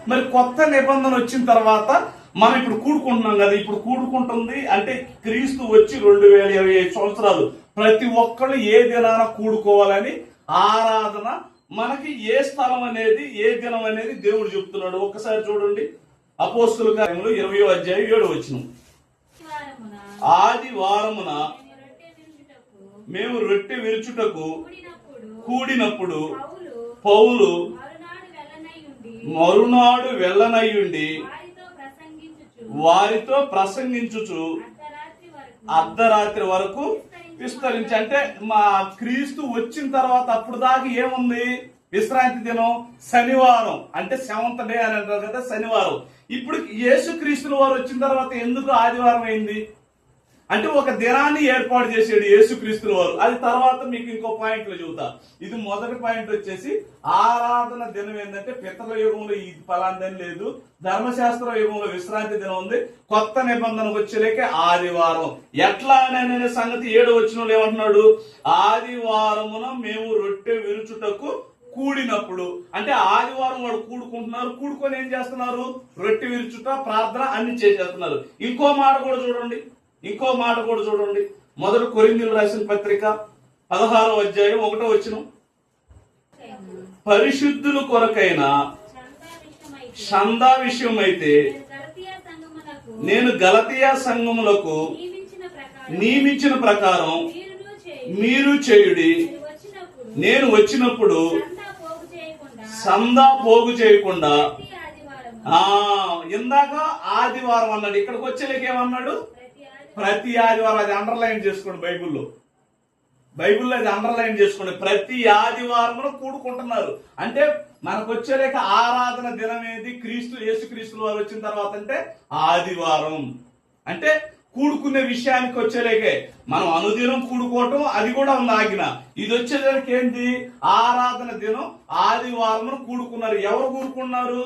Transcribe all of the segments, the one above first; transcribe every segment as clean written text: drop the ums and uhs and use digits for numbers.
మరి కొత్త నిబంధన వచ్చిన తర్వాత మనం ఇప్పుడు కూడుకుంటున్నాం కదా. ఇప్పుడు కూడుకుంటుంది అంటే క్రీస్తు వచ్చి 2025 సంవత్సరాలు. ప్రతి ఒక్కళ్ళు ఏ దినాన కూడుకోవాలని ఆరాధన మనకి ఏ స్థలం అనేది ఏ దినం అనేది దేవుడు చెప్తున్నాడు. ఒక్కసారి చూడండి, అపోస్తుల కార్యములు 20వ అధ్యాయం 7వ వచనం. ఆదివారమున మేము రొట్టె విరుచుటకు కూడినప్పుడు పౌలు మరునాడు వెళ్ళనయ్యుండి వారితో ప్రసంగించుచు అర్ధరాత్రి వరకు విస్తరించి. అంటే మా క్రీస్తు వచ్చిన తర్వాత అప్పుడు దాకా ఏముంది? విశ్రాంతి దినం శనివారం, అంటే 7th డే అని అంటారు కదా, శనివారం. ఇప్పుడు యేసు క్రీస్తుల వారు వచ్చిన తర్వాత ఎందుకు ఆదివారం అయింది అంటే ఒక దినాన్ని ఏర్పాటు చేసాడు యేసుక్రీస్తుల వారు. అది తర్వాత మీకు ఇంకో పాయింట్ లో చెబుతా. ఇది మొదటి పాయింట్ వచ్చేసి ఆరాధన దినం ఏంటంటే పితరుల యుగంలో ఈ ఫలాందని లేదు, ధర్మశాస్త్ర యుగంలో విశ్రాంతి దినం ఉంది. కొత్త నిబంధనకు వచ్చేలేకే ఆదివారం. ఎట్లా అనే సంగతి 7వ వచనంలో ఏమంటున్నాడు? ఆదివారమున మేము రొట్టె విరుచుటకు కూడినప్పుడు. అంటే ఆదివారం వాడు కూడుకుంటున్నారు, కూడుకొని ఏం చేస్తున్నారు? రొట్టె విరుచుట, ప్రార్థన అన్ని చేసేస్తున్నారు. ఇంకో మాట కూడా చూడండి, మొదటి కొరింథీయులు రాసిన పత్రిక 16వ అధ్యాయం 1వ వచనం. పరిశుద్ధుల కొరకైన చందా విషయం అయితే నేను గలతీయ సంఘములకు నియమించిన ప్రకారం మీరు చేయుడి. నేను వచ్చినప్పుడు చందా పోగు చేయకుండా. ఇందాక ఆదివారం అన్నాడు, ఇక్కడికి వచ్చేలేక ఏమన్నాడు? ప్రతి ఆదివారం. అది అండర్లైన్ చేసుకోండి, బైబిల్లో అది అండర్లైన్ చేసుకోండి. ప్రతి ఆదివారం కూడుకుంటున్నారు. అంటే మనకు వచ్చేలేక ఆరాధన దినం ఏది? యేసుక్రీస్తుల వారు వచ్చిన తర్వాత అంటే ఆదివారం. అంటే కూడుకునే విషయానికి వచ్చేలేకే మనం అనుదినం కూడుకోవటం, అది కూడా ఉంది ఆజ్ఞ. ఇది వచ్చేదానికి ఏంటి? ఆరాధన దినం ఆదివారం కూడుకున్నారు. ఎవరు కూడుకున్నారు?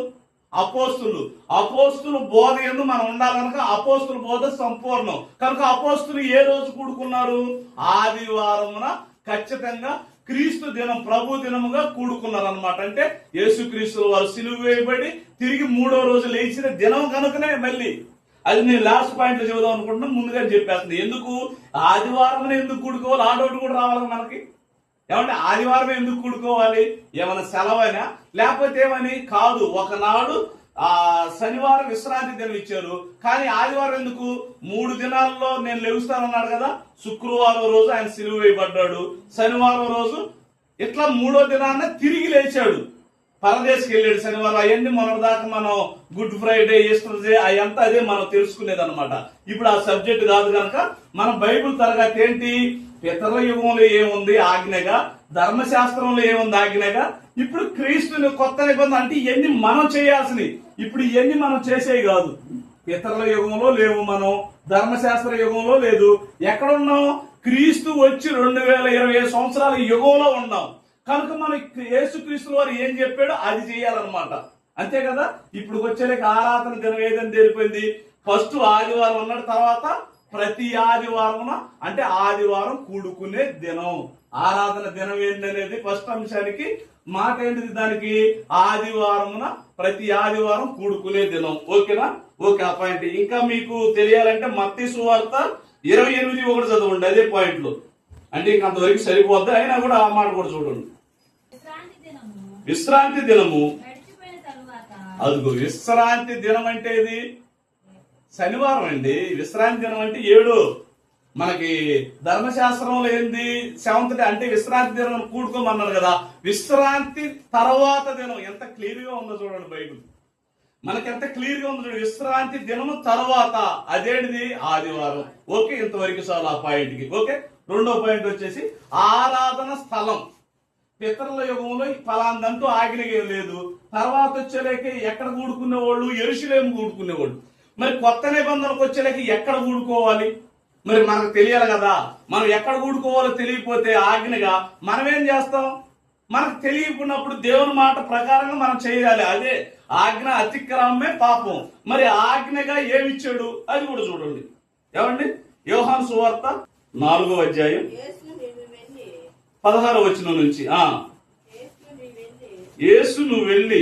అపోస్తులు బోధ ఎందు మనం ఉండాలి కనుక అపోస్తుల బోధ సంపూర్ణం కనుక అపోస్తులు ఏ రోజు కూడుకున్నారు? ఆదివారమున ఖచ్చితంగా క్రీస్తు దినం, ప్రభు దినముగా కూడుకున్నారు అనమాట. అంటే యేసుక్రీస్తు వారు సిలువ వేయబడి తిరిగి 3వ రోజు లేచిన దినం కనుకనే. మళ్ళీ అది నేను లాస్ట్ పాయింట్ లో చెబుదాం అనుకుంటున్నా, ముందుగా చెప్పేస్తుంది. ఎందుకు ఆదివారం ఎందుకు కూడుకోవాలి? ఆడోటి కూడా రావాలి మనకి. ఏమంటే ఆదివారం ఎందుకు కూడుకోవాలి? ఏమైనా సెలవైనా లేకపోతే ఏమని కాదు. ఒకనాడు శనివారం విశ్రాంతి దినం ఇచ్చారు, కానీ ఆదివారం ఎందుకు? 3 దినాల్లో నేను లేవుస్తానన్నాడు కదా. శుక్రవారం రోజు ఆయన సిలువ వేయబడ్డాడు, శనివారం రోజు ఇట్లా 3వ దినాన్న తిరిగి లేచాడు, పరదేశకి వెళ్ళాడు. శనివారం అవన్నీ మొన్నటిదాకా మనం గుడ్ ఫ్రైడే, ఈస్టర్ డే అదంతా అదే మనం తెలుసుకునేది అనమాట. ఇప్పుడు ఆ సబ్జెక్ట్ కాదు కనుక మన బైబిల్ తరగతి ఏంటి? పితరుల యుగంలో ఏముంది ఆజ్ఞగా, ధర్మశాస్త్రంలో ఏముంది ఆజ్ఞగా. ఇప్పుడు క్రీస్తుని కొత్త నిబంధన అంటే ఇవన్నీ మనం చేయాల్సినవి. ఇప్పుడు ఇవన్నీ మనం చేసేవి కాదు. పితరుల యుగంలో లేవు, మనం ధర్మశాస్త్ర యుగంలో లేదు. ఎక్కడున్నాం? క్రీస్తు వచ్చి 2025 సంవత్సరాల యుగంలో ఉన్నాం కనుక మనం యేసుక్రీస్తు వారు ఏం చెప్పాడో అది చేయాలన్నమాట. అంతే కదా. ఇప్పుడు వచ్చేలేక ఆరాధన దినం ఏదని తెలిపోయింది. ఫస్ట్ ఆదివారం ఉన్నాడు, తర్వాత ప్రతి ఆదివారం అంటే ఆదివారం కూడుకునే దినం. ఆరాధన దినం ఏంటనేది ఫస్ట్ అంశానికి మాట ఏంటిది? దానికి ఆదివారమున ప్రతి ఆదివారం కూడుకునే దినం. ఓకేనా? ఓకే. ఆ పాయింట్ ఇంకా మీకు తెలియాలంటే మత్తయి సువార్త 28:1 చదవండి. అదే పాయింట్ లో అంటే ఇంక అంతవరకు సరిపోద్ది. అయినా కూడా ఆ మాట కూడా చూడండి. విశ్రాంతి దినము. అదిగో విశ్రాంతి దినం అంటే ఇది శనివారం అండి. విశ్రాంతి దినం అంటే 7. మనకి ధర్మశాస్త్రంలో ఏంది? 7th డే అంటే విశ్రాంతి దినం కూడుకోమన్నారు కదా. విశ్రాంతి తర్వాత దినం ఎంత క్లియర్ గా ఉందో చూడండి బైబిల్. మనకి ఎంత క్లియర్ గా ఉందో చూడండి. విశ్రాంతి దినము తర్వాత అదేంటిది? ఆదివారం. ఓకే, ఇంతవరకు చాలు ఆ పాయింట్ కి. ఓకే. 2వ పాయింట్ వచ్చేసి ఆరాధన స్థలం. పితరుల యుగంలో ఫలాందంటూ ఆజ్ఞగా లేదు. తర్వాత వచ్చేలేక ఎక్కడ కూడుకునేవాళ్ళు? యెరూషలేము కూడుకునేవాళ్ళు. మరి కొత్త నిబంధనకు వచ్చేలేక ఎక్కడ కూడుకోవాలి? మరి మనకు తెలియాలి కదా. మనం ఎక్కడ కూడుకోవాలో తెలియకపోతే ఆజ్ఞగా మనం ఏం చేస్తాం? మనకు తెలియకున్నప్పుడు దేవుని మాట ప్రకారంగా మనం చేయాలి. అదే ఆజ్ఞ అతిక్రమమే పాపం. మరి ఆజ్ఞగా ఏమిచ్చాడు అది కూడా చూడండి. ఏమండి? యోహాను సువార్త 4వ అధ్యాయం 16వ వచనం నుంచి. యేసు నువ్వు వెళ్ళి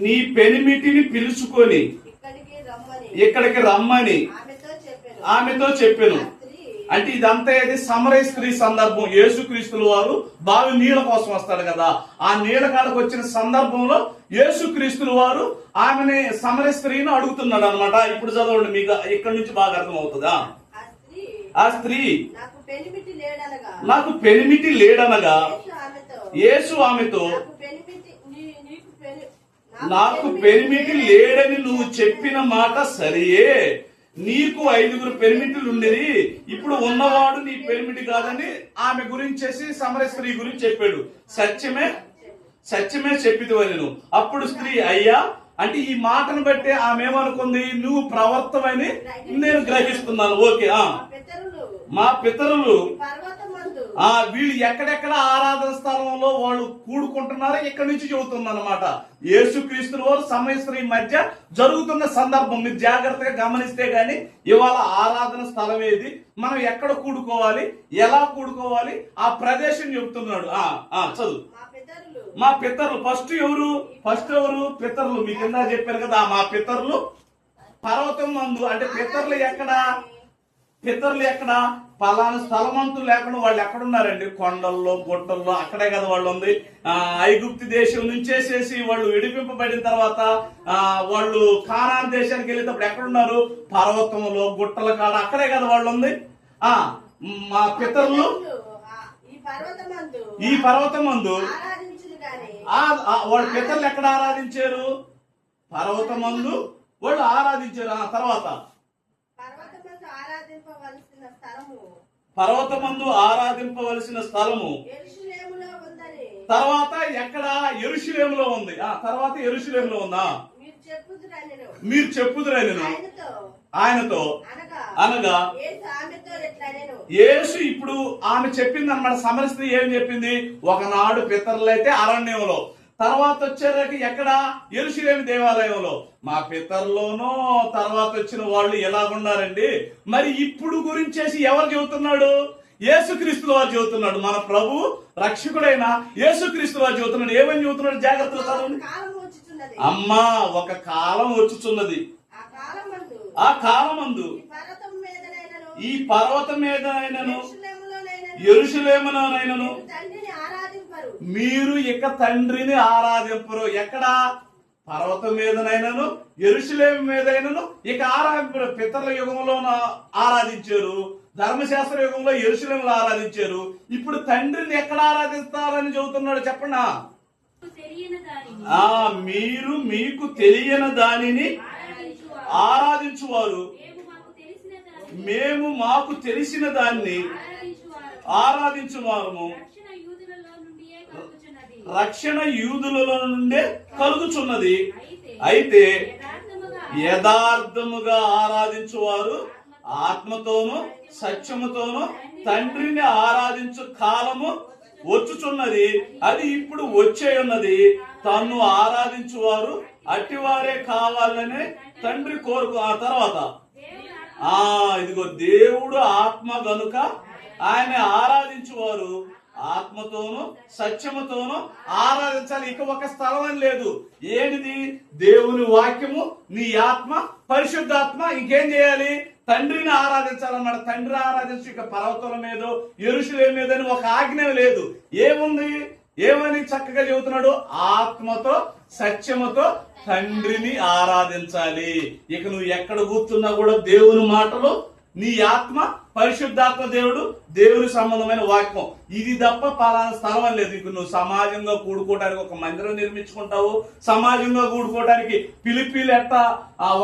నీ పెనిమిటిని పిలుచుకొని ఇక్కడికి రమ్మని ఆమెతో చెప్పాను. అంటే ఇదంతా ఏది సమరయ స్త్రీ సందర్భం. యేసుక్రీస్తుల వారు బావి నీళ్ళ కోసం వస్తాడు కదా, ఆ నీళ్ళ కాడకు వచ్చిన సందర్భంలో యేసుక్రీస్తుల వారు ఆమెని సమరయ స్త్రీని అడుగుతున్నాడు అనమాట. ఇప్పుడు చదవండి, మీకు ఇక్కడ నుంచి బాగా అర్థం అవుతుందా. ఆ స్త్రీ నాకు పెనిమిటి లేడనగా యేసు ఆమెతో నాకు పెనిమిటి లేడని నువ్వు చెప్పిన మాట సరియే, నీకు 5 పెనిమిటిలు ఉండేది, ఇప్పుడు ఉన్నవాడు నీ పెనిమిటి కాదని ఆమె గురించేసి సమరయ స్త్రీ గురించి చెప్పాడు. సత్యమే చెప్పిదివని నేను. అప్పుడు స్త్రీ అయ్యా అంటే ఈ మాటను బట్టి ఆమె ఏమనుకుంది, నువ్వు ప్రవర్తమని నేను గ్రహిస్తున్నాను. ఓకే, మా పితరులు వీళ్ళు ఎక్కడెక్కడ ఆరాధన స్థలంలో వాళ్ళు కూడుకుంటున్నారో ఇక్కడ నుంచి చెబుతుంది అనమాట. యేసుక్రీస్తు వారు సమరయ స్త్రీ మధ్య జరుగుతున్న సందర్భం మీరు జాగ్రత్తగా గమనిస్తే గాని ఇవాళ ఆరాధన స్థలం ఏది, మనం ఎక్కడ కూడుకోవాలి, ఎలా కూడుకోవాలి, ఆ ప్రదేశం చెబుతున్నాడు. చదువు. మా పితరులు ఫస్ట్ ఎవరు పితరులు మీ కింద చెప్పారు కదా. మా పితరులు పర్వతం మందు, అంటే పితరులు ఎక్కడ పలానా స్థలమంతు లేకుండా వాళ్ళు ఎక్కడున్నారండి, కొండల్లో గుట్టల్లో, అక్కడే కదా వాళ్ళు ఉంది. ఐగుప్తు దేశం నుంచేసేసి వాళ్ళు విడిపింపబడిన తర్వాత వాళ్ళు కానాన్ దేశానికి వెళ్ళేటప్పుడు ఎక్కడున్నారు, పర్వతంలో గుట్టల కాడ, అక్కడే కదా వాళ్ళు ఉంది. మా పితరులు ఈ పర్వతమందు వాళ్ళ పితరులు ఎక్కడ ఆరాధించారు, పర్వతమందు వాళ్ళు ఆరాధించారు. తర్వాత పర్వతమందు ఆరాధింపవలసిన స్థలము తర్వాత ఎక్కడ, యెరూషలేములో ఉంది. తర్వాత యెరూషలేములో ఉందా, మీరు చెప్పుదురని ఆయనతో అనగా యేసు ఇప్పుడు ఆమె చెప్పింది అన్నమాట. సమరయ స్త్రీ ఏం చెప్పింది, ఒకనాడు పితరులైతే అరణ్యంలో, తర్వాత వచ్చేసరికి ఎక్కడ, యెరూషలేము దేవాలయంలో. మా పితరులోనో తర్వాత వచ్చిన వాళ్ళు ఎలాగున్నారండి. మరి ఇప్పుడు గురించేసి ఎవరు చెబుతున్నాడు, యేసుక్రీస్తు వారు చెబుతున్నాడు. మన ప్రభు రక్షకుడైన యేసుక్రీస్తు వారు చెబుతున్నాడు. ఏమని చెబుతున్నాడు, జాగ్రత్తగా చదవండి. అమ్మా ఒక కాలం వచ్చుచున్నది, ఆ కాలమందు ఈ పర్వతం మీదనైనను యెరూషలేములోనైనను మీరు ఇక తండ్రిని ఆరాధింపరు. ఎక్కడ, పర్వతం మీదనైనను యెరూషలేము మీదైనను ఇక ఆరాధింపరు. పితరుల యుగంలో ఆరాధించారు, ధర్మశాస్త్ర యుగంలో యెరూషలేములో ఆరాధించారు. ఇప్పుడు తండ్రిని ఎక్కడ ఆరాధిస్తారని చెబుతున్నాడు చెప్పండి. మీరు మీకు తెలియని దానిని ఆరాధించువారు, మేము మాకు తెలిసిన దాన్ని ఆరాధించువారము. రక్షణ యూదులలో నుండే కలుగుచున్నది. అయితే యథార్థముగా ఆరాధించువారు ఆత్మతోనూ సత్యముతోనూ తండ్రిని ఆరాధించు కాలము వచ్చుచున్నది, అది ఇప్పుడు వచ్చే ఉన్నది. తన్ను ఆరాధించువారు అట్టివారే కావాలనే తండ్రి కోరుకు. ఆ తర్వాత ఇదిగో దేవుడు ఆత్మ గనుక ఆయన ఆరాధించువారు ఆత్మతోనూ సత్యముతోనూ ఆరాధించాలి. ఇక ఒక స్థలం అని లేదు. ఏంటిది, దేవుని వాక్యము, నీ ఆత్మ, పరిశుద్ధాత్మ. ఇంకేం చేయాలి, తండ్రిని ఆరాధించాలన్నమాట. తండ్రి ఆరాధించు. ఇక పర్వతాల మీద యెరూషలేము మీద అని ఒక ఆజ్ఞ లేదు. ఏముంది, ఏమని చక్కగా చెబుతున్నాడు, ఆత్మతో సత్యముతో తండ్రిని ఆరాధించాలి. ఇక నువ్వు ఎక్కడ కూర్చున్నా కూడా దేవుని మాటలు, నీ ఆత్మ, పరిశుద్ధాత్మ దేవుడు, దేవుని సంబంధమైన వాక్యం, ఇది తప్ప పలానా స్థలం అని లేదు. ఇక నువ్వు సమాజంగా కూడుకోవడానికి ఒక మందిరం నిర్మించుకుంటావు, సమాజంగా కూడుకోవడానికి పిలిపిలు ఎట్ట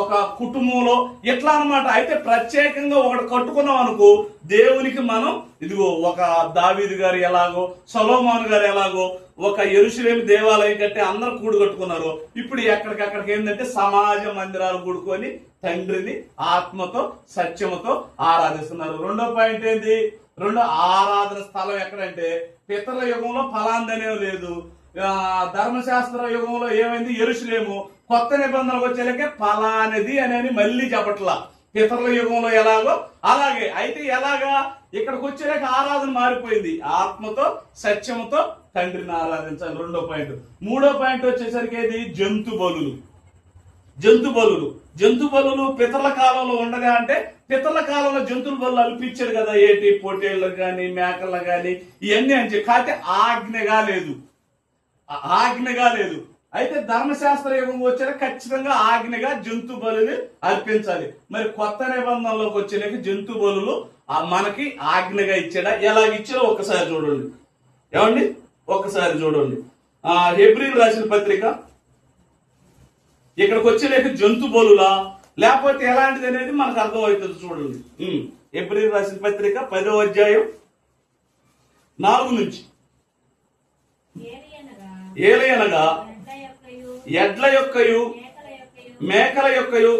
ఒక కుటుంబంలో ఎట్లా అన్నమాట. అయితే ప్రత్యేకంగా ఒకటి కట్టుకున్నాం అనుకో, దేవునికి మనం ఇదిగో ఒక దావీదు గారు ఎలాగో, సొలొమోను గారు ఎలాగో ఒక యెరూషలేము దేవాలయం కట్టి అందరూ కూడు కట్టుకున్నారు. ఇప్పుడు ఎక్కడికక్కడికి ఏంటంటే సమాజ మందిరాలు కూడుకొని తండ్రిని ఆత్మతో సత్యముతో ఆరాధిస్తున్నారు. రెండో పాయింట్ ఏంటి, రెండో ఆరాధన స్థలం ఎక్కడంటే పితరుల యుగంలో ఫలాందనే లేదు. ధర్మశాస్త్ర యుగంలో ఏమైంది, యెరూషలేము. కొత్త నిబంధనలకు వచ్చేలకే ఫలానిది అని మళ్ళీ చెప్పట్లా. పితరుల యుగంలో ఎలాగో అలాగే. అయితే ఎలాగా, ఇక్కడికి వచ్చేలాక ఆరాధన మారిపోయింది. ఆత్మతో సత్యముతో తండ్రిని ఆరాధించాలి. రెండో పాయింట్. మూడో పాయింట్ వచ్చేసరికి ఏది? జంతు బలులు. జంతు బలులు పితరుల కాలంలో ఉండగా అంటే పితరుల కాలంలో జంతువుల బలు అల్పించారు కదా, ఏటి పొట్టేళ్ళకు గాని మేకలకు గాని ఇవన్నీ అని చెప్పి. కాకపోతే ఆజ్ఞగా లేదు. అయితే ధర్మశాస్త్ర యుగం వచ్చాక ఖచ్చితంగా ఆజ్ఞగా జంతు బలుని అర్పించాలి. మరి కొత్త నిబంధనలోకి వచ్చేకి జంతు బలులు మనకి ఆజ్ఞగా ఇచ్చాడా? ఎలాగిచ్చాడో ఒక్కసారి చూడండి. ఏమండి ఒక్కసారి చూడండి. హెబ్రీయులకు రాసిన పత్రిక, ఇక్కడికి వచ్చేలేక జంతు బలులా లేకపోతే ఎలాంటిది అనేది మనకు అర్థమవుతుంది. చూడండి. హెబ్రీయులకు రాసిన పత్రిక 10వ అధ్యాయం 4 నుంచి. ఏలయనగా ఎడ్ల యొక్కయు మేకల యొక్కయు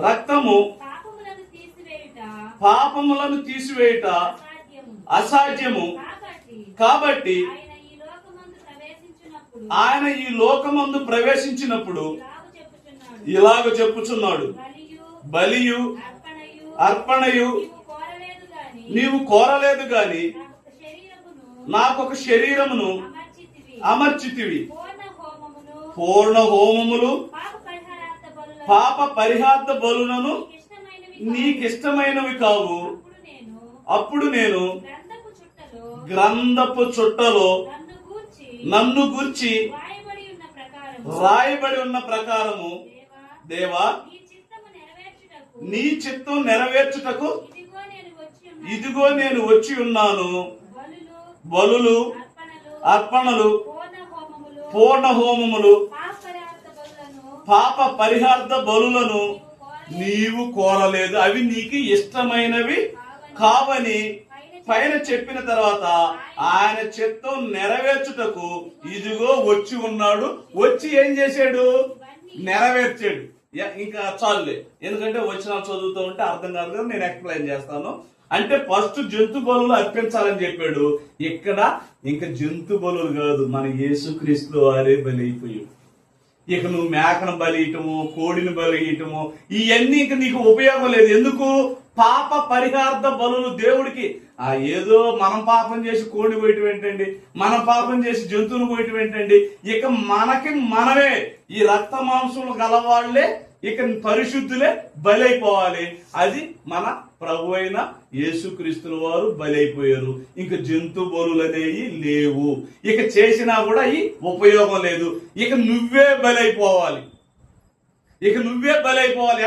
రక్తము పాపములను తీసివేయుట అసాధ్యము. కాబట్టి ఆయన ఈ లోకమందు ప్రవేశించినప్పుడు ఇలాగ చెప్పుచున్నాడు, బలియు అర్పణయు నీవు కోరలేదు గాని నాకొక శరీరమును అమర్చితివి. పూర్ణ హోమములు పాప పరిహార్థ బలులను నీకిష్టమైనవి కావు. అప్పుడు నేను గ్రంథపు చుట్టలో నన్ను గూర్చి రాయబడి ఉన్న ప్రకారము దేవా నీ చిత్తం నెరవేర్చుటకు ఇదిగో నేను వచ్చి ఉన్నాను. బలులు అర్పణలు పూర్ణ హోమములు పాప పరిహార్థ బలులను నీవు కోరలేదు, అవి నీకు ఇష్టమైనవి కావని పైన చెప్పిన తర్వాత ఆయన చిత్తం నెరవేర్చుటకు ఇదిగో వచ్చి ఉన్నాడు. వచ్చి ఏం చేశాడు? నెరవేర్చాడు. ఇంకా చాలులే, ఎందుకంటే వచ్చిన చదువుతూ ఉంటే అర్థం కాదు కదా, నేను ఎక్స్ప్లెయిన్ చేస్తాను. అంటే ఫస్ట్ జంతు బలులు అర్పించాలని చెప్పాడు. ఇక్కడ ఇంకా జంతు బలులు కాదు, మన యేసుక్రీస్తు వారే బలి అయిపోయాడు. ఇక నువ్వు మేకను బలియటము, కోడిని బలియటము ఇవన్నీ ఇక నీకు ఉపయోగం లేదు. ఎందుకు? పాప పరిహార్థ బలులు దేవుడికి ఏదో మనం పాపం చేసి కోడి కోయటం ఏంటండి, మనం పాపం చేసి జంతువును కోయటం ఏంటండి. ఇక మనకి మనమే ఈ రక్త మాంసములు గలవాళ్లే ఇక పరిశుద్ధులే బలైపోవాలి. అది మన ప్రభు అయిన యేసుక్రీస్తుల వారు బలైపోయారు. ఇంక జంతు బలులు అనేవి లేవు. ఇక చేసినా కూడా ఈ ఉపయోగం లేదు. ఇక నువ్వే బలైపోవాలి.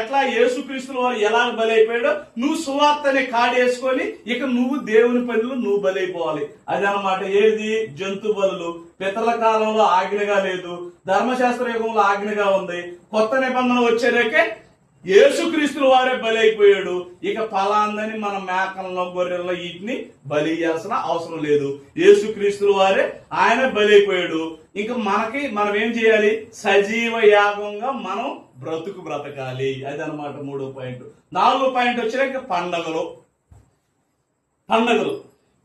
ఎట్లా? యేసుక్రీస్తుల వారు ఎలా బలైపోయాడో నువ్వు సువార్తని కాడేసుకొని ఇక నువ్వు దేవుని పనులు నువ్వు బలైపోవాలి. అదనమాట. ఏది? జంతు బలులు. పితరుల కాలంలో ఆజ్ఞగా లేదు, ధర్మశాస్త్ర యుగంలో ఆజ్ఞగా ఉంది. కొత్త నిబంధన వచ్చేదాకే యేసుక్రీస్తుల వారే బలి అయిపోయాడు. ఇక ఫలాందని మన మేకల్లో గొర్రెల్లో వీటిని బలి చేయాల్సిన అవసరం లేదు. యేసుక్రీస్తుల వారే ఆయన బలి అయిపోయాడు. ఇంకా మనం ఏం చేయాలి? సజీవ యాగంగా మనం బ్రతకాలి. అదనమాట 3వ పాయింట్. 4వ పాయింట్ వచ్చాక పండగలు.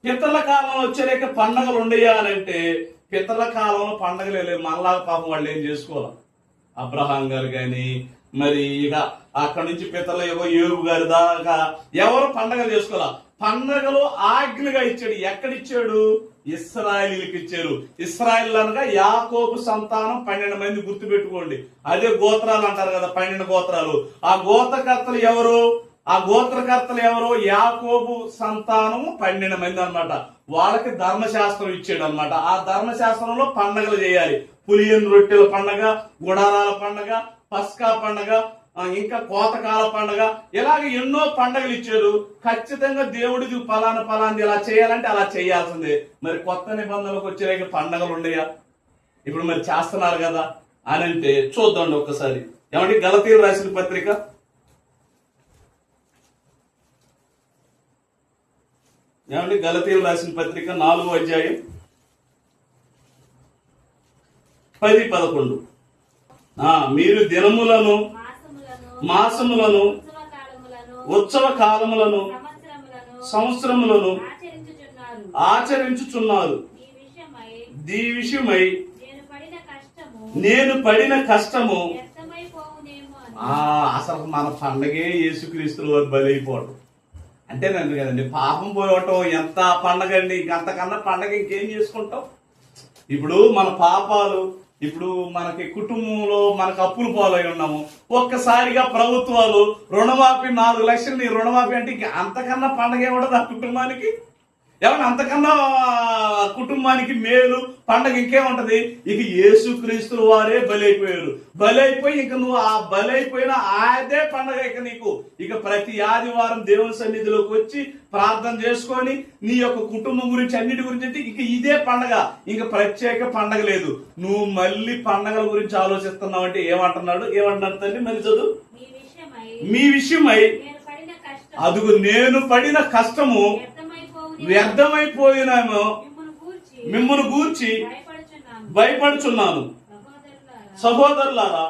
పితరుల కాలంలో వచ్చాక పండగలు ఉండయా అని అంటే పితరుల కాలంలో పండగలు లేవు. మనలాగా పాపం వాళ్ళు ఏం చేసుకోవాలి. అబ్రహాం గారు గాని మరి ఇక అక్కడి నుంచి పితరుల యోబు గారి దాకా ఎవరు పండగలు చేసుకోవాలా? పండగలు ఆజ్ఞగా ఇచ్చాడు. ఎక్కడిచ్చాడు? ఇశ్రాయేలీలకు ఇచ్చారు. ఇశ్రాయేల్ అనగా యాకోబు సంతానం 12 మంది, గుర్తుపెట్టుకోండి. అదే గోత్రాలు అంటారు కదా, 12 గోత్రాలు. ఆ గోత్రకర్తలు ఎవరు? యాకోబు సంతానము 12 మంది అన్నమాట. వాళ్ళకి ధర్మశాస్త్రం ఇచ్చాడు అన్నమాట. ఆ ధర్మశాస్త్రంలో పండగలు చేయాలి. పులియన్ రొట్టెల పండగ, గుడారాల పండగ, పస్కా పండగ, ఇంకా కోతకాల పండగ, ఇలాగ ఎన్నో పండగలు ఇచ్చారు. ఖచ్చితంగా దేవుడికి ఫలాంది ఇలా చేయాలంటే అలా చేయాల్సిందే. మరి కొత్త నిబంధనలకు వచ్చే పండగలు ఉండయా? ఇప్పుడు మరి చేస్తున్నారు కదా అని అంటే చూద్దాండి ఒక్కసారి. ఏమంటే గలతీయులకు రాసిన పత్రిక 4వ అధ్యాయం 10-11. మీరు దినములను, మాసములను, ఉత్సవ కాలములను, సంవత్సరములను ఆచరించుచున్నారు. దీ విషయమై నేను పడిన కష్టము. అసలు మన పండగే యేసుక్రీస్తుల వారు బలి అయిపోవడం అంటేనండి కదండి. పాపం పోవటం ఎంత పండగ అండి. ఇంకంతకన్నా పండగ ఇంకేం చేసుకుంటాం? ఇప్పుడు మన పాపాలు, ఇప్పుడు మనకి కుటుంబంలో మనకు అప్పులు పాలై ఉన్నాము, ఒక్కసారిగా ప్రభుత్వాలు రుణమాఫీ 4 లక్షలు నీ రుణమాఫీ అంటే ఇంక అంతకన్నా పండగ ఏముండదు ఆ కుటుంబానికి? ఏమన్నా అంతకన్నా కుటుంబానికి మేలు పండగ ఇంకేముంటది? ఇక యేసుక్రీస్తుల వారే బలైపోయారు. బలైపోయి ఇంక నువ్వు ఆ బలైపోయిన అదే పండగ ఇక నీకు. ఇక ప్రతి ఆదివారం దేవుని సన్నిధిలోకి వచ్చి ప్రార్థన చేసుకొని నీ యొక్క కుటుంబం గురించి అన్నిటి గురించి ఇక ఇదే పండగ. ఇంక ప్రత్యేక పండగ లేదు. నువ్వు మళ్ళీ పండగల గురించి ఆలోచిస్తున్నావు అంటే ఏమంటున్నాడు తల్లి? మళ్ళీ చదువు. మీ విషయమై అదుగు నేను పడిన కష్టము వ్యర్థమైపోయినామో మిమ్మల్ని గూర్చి భయపడుచున్నాను. సహోదరులారా,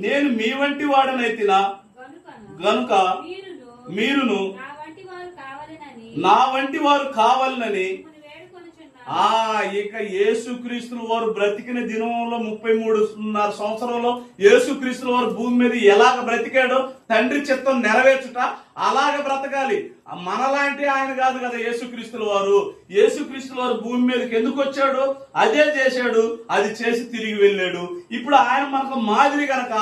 నేను మీ వంటి వాడనైతినా గనుక మీరును నా వంటి వారు కావాలని ఇక యేసుక్రీస్తుల వారు బ్రతికిన దినంలో 33.5 సంవత్సరంలో యేసుక్రీస్తుల వారు భూమి మీద ఎలాగ బ్రతికాడో తండ్రి చిత్తం నెరవేర్చుట అలాగ బ్రతకాలి. మనలాంటి ఆయన కాదు కదా యేసుక్రీస్తుల వారు. యేసుక్రీస్తుల వారు భూమి మీదకి ఎందుకు వచ్చాడు? అదే చేశాడు, అది చేసి తిరిగి వెళ్ళాడు. ఇప్పుడు ఆయన మనకు మాదిరి గనక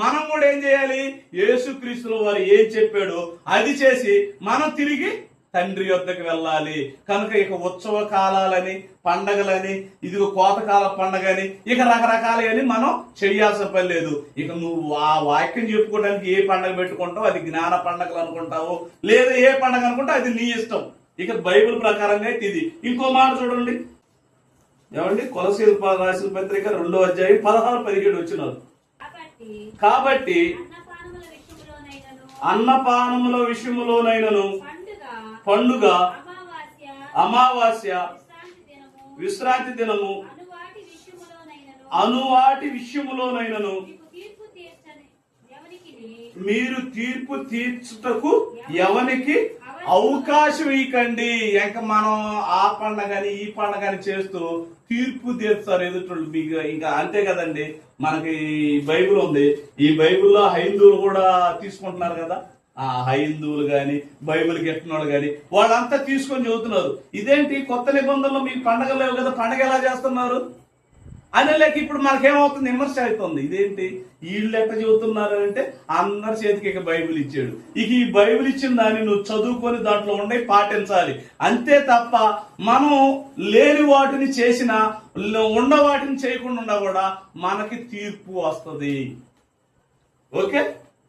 మనం కూడా ఏం చేయాలి? యేసుక్రీస్తుల వారు ఏం చెప్పాడో అది చేసి మనం తిరిగి తండ్రి యొద్దకు వెళ్ళాలి. కనుక ఇక ఉత్సవ కాలాలని, పండగలని, ఇదిగో కోతకాల పండగని, ఇక రకరకాలని మనం చేయాల్సిన పని లేదు. ఇక నువ్వు ఆ వాక్యం చెప్పుకోవడానికి ఏ పండగ పెట్టుకుంటావు, అది జ్ఞాన పండగలు అనుకుంటావు, లేదా ఏ పండగ అనుకుంటావు, అది నీ ఇష్టం. ఇక బైబిల్ ప్రకారంగా అయితే ఇది. ఇంకో మాట చూడండి, ఏమండి, కొలసీలు రాసిన పత్రిక 2వ అధ్యాయం 16-17 వచ్చినారు. కాబట్టి అన్నపానముల విషయములోనైనను, పండుగ, అమావాస్య, విశ్రాంతి దినము అనువాటి విషయములోనైనను మీరు తీర్పు తీర్చుటకు ఎవనికి అవకాశం ఇవ్వకండి. ఇంక మనం ఆ పండగని ఈ పండగని చేస్తూ తీర్పు తీర్చారు ఎదుటోళ్ళు. మీకు ఇంకా అంతే కదండి. మనకి బైబిల్ ఉంది, ఈ బైబిల్లో హైందువులు కూడా తీసుకుంటున్నారు కదా. ఆ హైందువులు గాని, బైబిల్ కెట్టినోళ్ళు గాని వాళ్ళంతా తీసుకొని చదువుతున్నారు. ఇదేంటి కొత్త నిబంధనలో మీకు పండగలు లేవు కదా, పండగ ఎలా చేస్తున్నారు అని లేక ఇప్పుడు మనకేమవుతుంది? విమర్శ అవుతుంది. ఇదేంటి వీళ్ళు ఎట్లా చెబుతున్నారు అంటే అందరి చేతికి ఇక బైబిల్ ఇచ్చాడు. ఇక ఈ బైబిల్ ఇచ్చిన దాన్ని నువ్వు చదువుకొని దాంట్లో ఉండే పాటించాలి. అంతే తప్ప మనం లేని వాటిని చేసినా, ఉన్న వాటిని చేయకుండా కూడా మనకి తీర్పు వస్తుంది. ఓకే,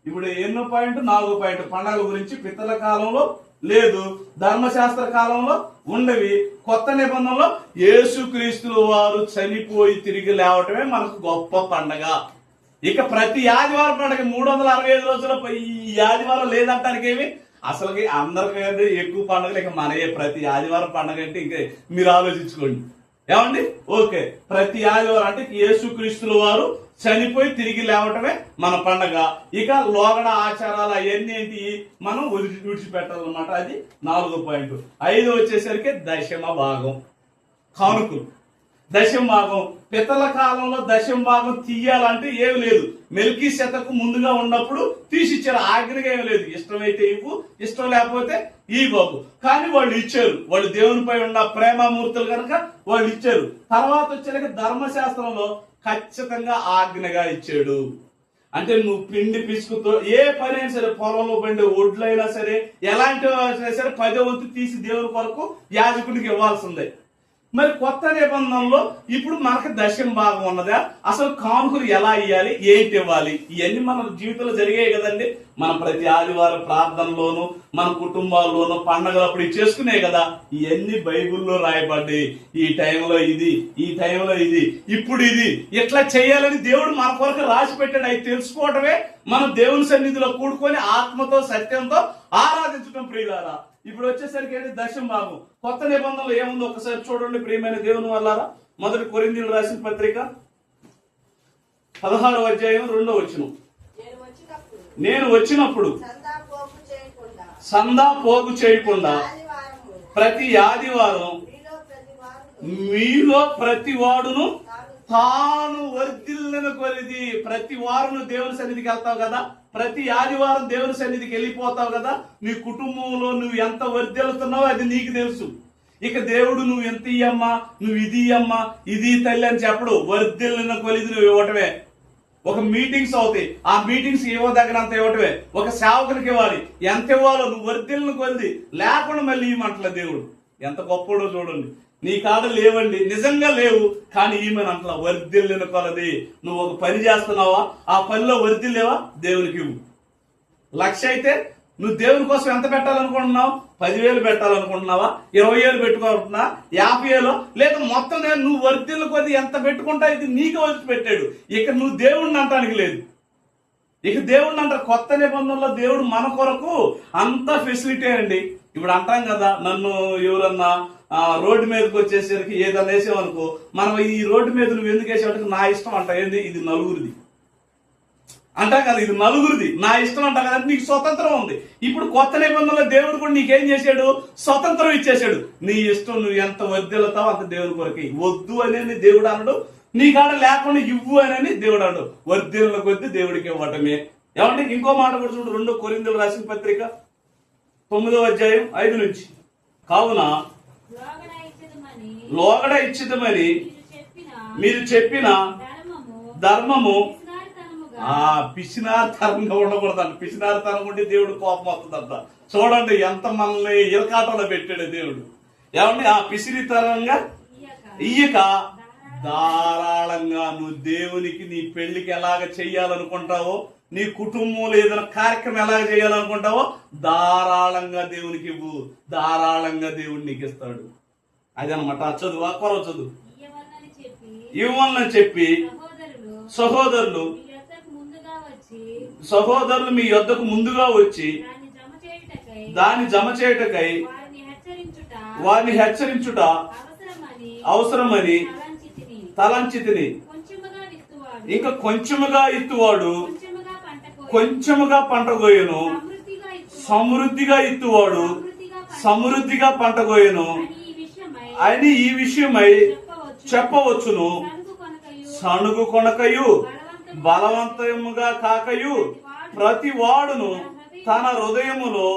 ఇప్పుడు ఎన్నో పాయింట్? 4వ పాయింట్. పండగ గురించి పితల కాలంలో లేదు, ధర్మశాస్త్ర కాలంలో ఉండవి. కొత్త నిబంధనలో యేసుక్రీస్తుల వారు చనిపోయి తిరిగి లేవటమే మనకు గొప్ప పండగ. ఇక ప్రతి ఆదివారం పండగ 365 రోజుల ఈ ఆదివారం లేదంటానికి ఏమి అసలుకి అందరికంటే ఎక్కువ పండుగలు ఇక మనయే. ప్రతి ఆదివారం పండగ అంటే ఇంకా మీరు ఆలోచించుకోండి. ఏమండి? ఓకే, ప్రతి ఆదివారం అంటే యేసుక్రీస్తుల వారు చనిపోయి తిరిగి లేవటమే మన పండగ. ఇక లోగడ ఆచారాలు అవన్నీ ఏంటి మనం విడిచిపెట్టాలన్నమాట. అది 4వ పాయింట్. 5 వచ్చేసరికి దశమ భాగం, కానుకలు. దశమ భాగం పితల కాలంలో దశమ భాగం తీయాలంటే ఏమి లేదు. మెల్కీసెదెకు ముందుగా ఉన్నప్పుడు తీసిచ్చారు, ఆజ్ఞగా ఏమి లేదు. ఇష్టమైతే ఇవ్వు, ఇష్టం లేకపోతే ఈ బాబు. కానీ వాళ్ళు ఇచ్చారు, వాళ్ళు దేవునిపై ఉన్న ప్రేమమూర్తులు కనుక వాళ్ళు ఇచ్చారు. తర్వాత వచ్చేసరికి ధర్మశాస్త్రంలో ఖచ్చితంగా ఆజ్ఞగా ఇచ్చాడు. అంటే నువ్వు పిండి పిసుకుతో ఏ పని అయినా సరే, పొలంలో పండే ఒడ్లైనా సరే, ఎలాంటి సరే 10వ వంతు తీసి దేవుని కొరకు యాజకుడికి ఇవ్వాల్సిందే. మరి కొత్త నిబంధనలో ఇప్పుడు మనకు దశమ భాగం ఉన్నదా? అసలు కానుకలు ఎలా ఇవ్వాలి, ఏంటి ఇవ్వాలి, ఇవన్నీ మన జీవితంలో జరిగాయి కదండి. మనం ప్రతి ఆదివారం ప్రార్థనలోను, మన కుటుంబాల్లోనూ పండగలప్పుడు చేసుకునే కదా. ఇవన్నీ బైబిల్లో రాయబడ్డాయి. ఈ టైంలో ఇది, ఈ టైంలో ఇది, ఇప్పుడు ఇది, ఇట్లా చేయాలని దేవుడు మన కొరకు రాసి పెట్టాడు. అవి తెలుసుకోవటమే మనం దేవుని సన్నిధిలో కూడుకొని ఆత్మతో సత్యంతో ఆరాధించడం. ప్రియులారా, ఇప్పుడు వచ్చేసరికి ఏంటి? దశమ భాగం. కొత్త నిబంధనలు ఏముందో ఒకసారి చూడండి ప్రియమైన దేవుని వల్లారా. 1 కొరింథీయులు రాసిన పత్రిక 16వ అధ్యాయం 2వ వచనం. నేను వచ్చినప్పుడు సందా పోగు చేయకుండా ప్రతి ఆదివారం మీలో ప్రతి వాడును తాను వర్ధిల్లిన కొలిది. ప్రతి వారం దేవుని సన్నిధికి వెళ్తావు కదా, ప్రతి ఆదివారం దేవుని సన్నిధికి వెళ్ళిపోతావు కదా. నీ కుటుంబంలో నువ్వు ఎంత వర్ధిల్లుతున్నావో అది నీకు తెలుసు. ఇక దేవుడు నువ్వు ఎంత ఇయ్యమ్మా, నువ్వు ఇది ఇయ్యమ్మా, ఇది తల్లి అని చెప్పడు. వర్ధిల్లిన కొలిది నువ్వు ఇవ్వటమే. ఒక మీటింగ్స్ అవుతాయి, ఆ మీటింగ్స్ ఇవ్వదగినంత ఇవ్వటమే. ఒక సేవకునికి ఇవ్వాలి, ఎంత ఇవ్వాలో నువ్వు వర్ధిల్లిన కొలిది, లేకుండా మళ్ళీ ఇవ్వమంటలే దేవుడు. ఎంత గొప్పడో చూడండి. నీ కాడ లేవండి, నిజంగా లేవు, కానీ ఈమెను అంటలా వర్ధిల్లిన కొలది. నువ్వు ఒక పని చేస్తున్నావా, ఆ పనిలో వర్ధిల్లేవా, దేవునికి ఇవ్వు. 1,00,000 అయితే నువ్వు దేవుని కోసం ఎంత పెట్టాలనుకుంటున్నావు? 10,000 పెట్టాలనుకుంటున్నావా? 20,000 పెట్టుకుంటున్నా? 50,000? లేదా మొత్తం నువ్వు వర్ధిల్లు కొద్ది ఎంత పెట్టుకుంటా, ఇది నీకు వచ్చి పెట్టాడు. ఇక నువ్వు దేవుడిని అంటానికి లేదు. ఇక దేవుడిని అంటారు. కొత్త నిబంధనలో దేవుడు మన కొరకు అంత ఫెసిలిటీ అండి. ఇప్పుడు అంటాం కదా, నన్ను ఎవరన్నా రోడ్డు మీదకి వచ్చేసరికి ఏదన్నా వేసామనుకో, మనం ఈ రోడ్డు మీద నువ్వు ఎందుకు వేసేవాడికి నా ఇష్టం అంట. ఏంది ఇది నలుగురిది అంటాం కదా, ఇది నలుగురిది నా ఇష్టం అంటాం కదా, నీకు స్వతంత్రం ఉంది. ఇప్పుడు కొత్త నిబంధనలో దేవుడు కూడా నీకేం చేశాడు? స్వతంత్రం ఇచ్చేసాడు. నీ ఇష్టం, నువ్వు ఎంత వర్ధిల్లుతావో అంత దేవుడి కొరకి. వద్దు అనేది దేవుడు అనడు, నీ కాడ లేకుండా ఇవ్వు అని దేవుడు అనడు. వర్ధిల్లుల కొద్ది దేవుడికి ఇవ్వటమే. ఏమంటే ఇంకో మాట కూడా చూడు, 2 కొరింథీయులకు రాసిన పత్రిక 9వ అధ్యాయం 5 నుంచి. కావున లోగడ ఇచ్చితమని మీరు చెప్పిన ధర్మము పిసినారితనంగా ఉండకూడదంట. పిసినారితనం ఉంటే దేవుడు కోపం వస్తుందంట. చూడండి ఎంత మనల్ని ఇరకాటంలో పెట్టాడు దేవుడు. ఏమండి ఆ పిసిరితనంగా ఇయ్యక ధారాళంగా నువ్వు దేవునికి నీ పెళ్లికి ఎలాగ చెయ్యాలనుకుంటావో, నీ కుటుంబంలో ఏదైనా కార్యక్రమం ఎలాగ చేయాలనుకుంటావో ధారాళంగా దేవునికి ఇవ్వు. ధారాళంగా దేవుడు నీకు ఇస్తాడు. అదనమాట. చదువు కొరవ చదువు. ఇవ్వాలని చెప్పి సహోదరులు మీ యొద్దకు ముందుగా వచ్చి దాన్ని జమ చేయుటకై వారిని హెచ్చరించుట అవసరమని తలంచితిని. ఇంకా కొంచెముగా ఇత్తువాడు కొంచెముగా పంట కోయను, సమృద్ధిగా ఇత్తువాడు సమృద్ధిగా పంట కోయను అని ఈ విషయమై చెప్పవచ్చును. సణుగు కొనకయు బలవంతముగా కాకయు ప్రతి వాడును తన హృదయములో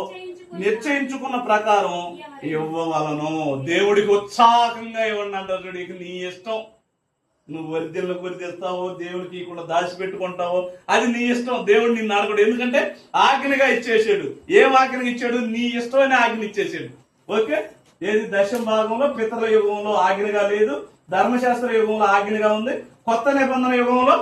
నిశ్చయించుకున్న ప్రకారం ఇవ్వవలను. దేవుడికి ఉత్సాహంగా ఇవ్వండి అంటారు చూడు. ఇక నీ ఇష్టం, నువ్వు వర్ధిల్లు కొరిదిస్తావో దేవుడికి కూడా దాచిపెట్టుకుంటావో అది నీ ఇష్టం. దేవుడు నిన్ను అడగడు, ఎందుకంటే ఆజ్ఞగా ఇచ్చేసాడు. ఏం ఆజ్ఞగా ఇచ్చాడు? నీ ఇష్టమైన ఆజ్ఞ ఇచ్చేసాడు. ఓకే, ఏది దశమ భాగంలో పితరుల యుగంలో ఆజ్ఞగా లేదు, ధర్మశాస్త్ర యుగంలో ఆజ్ఞగా ఉంది. కొత్త నిబంధన యుగంలో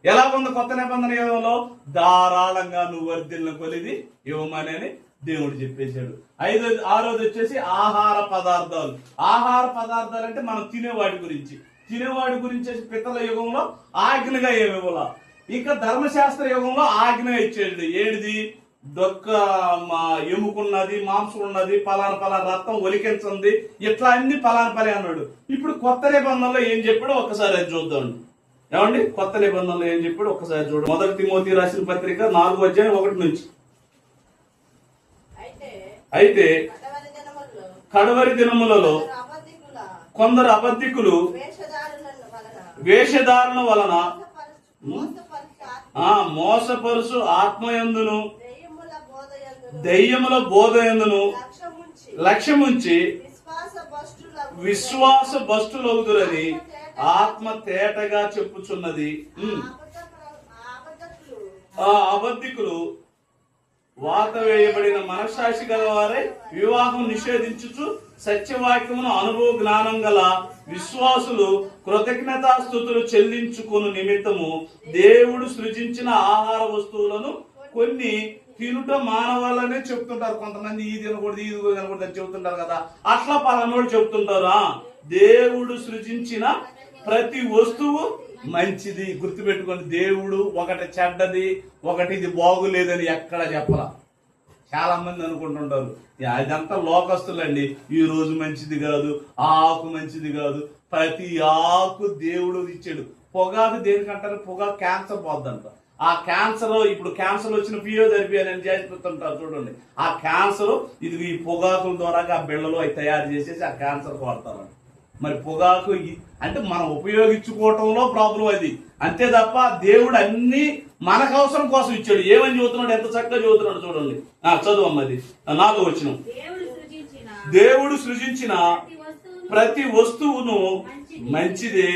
ఎలా ఉంది? కొత్త నిబంధన యుగంలో ధారాళంగా నువ్వు వర్ధిల్లు కొలిది ఇవ్వమని దేవుడు చెప్పేశాడు. 6వది వచ్చేసి ఆహార పదార్థాలు. ఆహార పదార్థాలు అంటే మనం తినేవాడి గురించి. తినేవాడి గురించి పితరుల యుగంలో ఆజ్ఞగా ఏమి ఇవ్వాల. ఇంకా ధర్మశాస్త్ర యుగంలో ఆజ్ఞగా ఇచ్చేది ఏడిది? దొక్క ఎముకున్నది, మాంసం ఉన్నది, పలానా రక్తం ఒలికించింది, ఇట్లా అన్ని పలానా అన్నాడు. ఇప్పుడు కొత్త నిబంధనలో ఏం చెప్పాడో ఒక్కసారి అది చూద్దాం. ఏమండి కొత్త నిబంధనలో ఏం చెప్పాడు ఒక్కసారి చూడండి. 1 తిమోతి రాసిన పత్రిక 4వ అధ్యాయం 1 నుంచి. అయితే కడవరి దినములలో కొందరు అబద్ధికులు వేషధారణ వలన మోసపరుసు ఆత్మయందును దెయ్యముల బోధయందును లక్ష్యముంచి విశ్వాస భ్రష్టులవుదురని ఆత్మ తేటగా చెప్పుచున్నది. ఆ అబద్ధికులు వాత వేయబడిన మనస్సాక్షి గలవారై వివాహం నిషేధించుచు సత్యవాక్యమును అనుభవ జ్ఞానం గల విశ్వాసులు కృతజ్ఞతాస్తుతులు చెల్లించుకుని నిమిత్తము దేవుడు సృజించిన ఆహార వస్తువులను కొన్ని తినుట మానవాళ్ళనే చెప్తుంటారు. కొంతమంది ఇది తినకూడదు, ఇది తినకూడదు అని చెబుతుంటారు కదా, అట్లా పలానోడు చెప్తుంటారు. దేవుడు సృజించిన ప్రతి వస్తువు మంచిది. గుర్తుపెట్టుకోండి, దేవుడు ఒకటి చెడ్డది, ఒకటి ఇది బాగులేదని ఎక్కడ చెప్పరా. చాలా మంది అనుకుంటుంటారు ఇదంతా లోకస్తులండి, ఈ రోజు మంచిది కాదు, ఆ ఆకు మంచిది కాదు. ప్రతి ఆకు దేవుడు ఇచ్చాడు. పొగాకు దేనికంటారు? పొగాకు క్యాన్సర్ పోద్దంట. ఆ క్యాన్సర్, ఇప్పుడు క్యాన్సర్ వచ్చిన ఫిజియోథెరపీ అని చేస్తుంటారు చూడండి. ఆ క్యాన్సర్ ఇది ఈ పొగాకుల ద్వారా ఆ బిళ్ళలు అవి తయారు చేసేసి ఆ క్యాన్సర్ వాడతారంట. మరి పొగాకు అంటే మనం ఉపయోగించుకోవటంలో ప్రాబ్లం అది, అంతే తప్ప దేవుడు అన్ని మనకు అవసరం కోసం ఇచ్చాడు. ఏమని చదువుతున్నాడు, ఎంత చక్కగా చదువుతున్నాడు చూడండి. చదువు అమ్మది 4వ వచనం. దేవుడు సృజించిన ప్రతి వస్తువును మంచిదే,